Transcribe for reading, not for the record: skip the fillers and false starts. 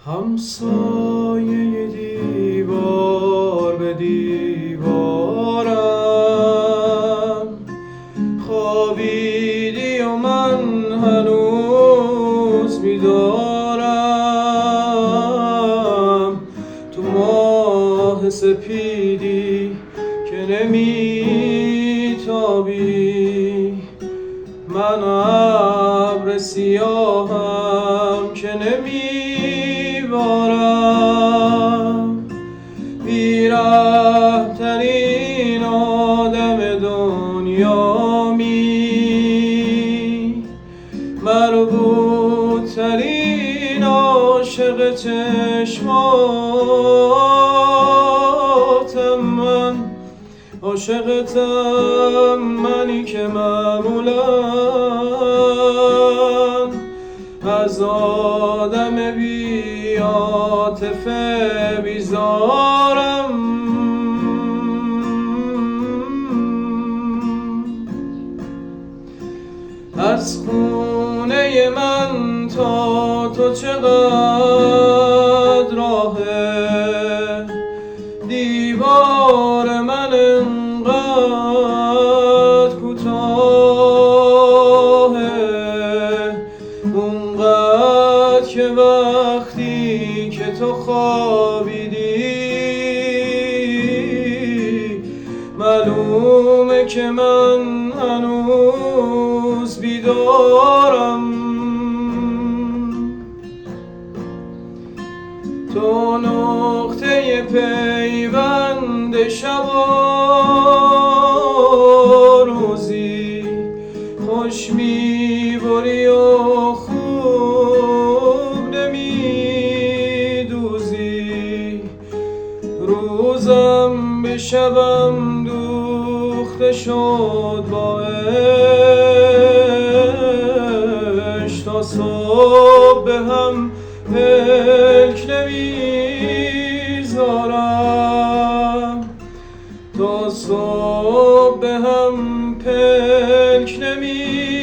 همسایه دیوار به دیوارم خوابیدی و من هنوز بیدارم. تو ماه سپیدی که نمیتابی، من ابر سیاهم که نمیبارم. بی‌رحم‌ترین آدم دنیامی، مربوط‌ترین عاشق چشماتم. من عاشقتم، منی که معمولا از آدم بی عاطفه بیزارم. از خونه من تا تو چقدر راهه، دیوار من انقدر کوتاهه، اونقدر که وقتی که تو خوابیدی معلومه که من هنوز بیدارم. تو نقطه پیوند شب و روزی، خوش میبری و خوب نمیدوزی. روزم به شبم دوخته شد با عشق، تا صبح به هم پلک نمیذارم، تا صبح به هم پلک نمیذارم.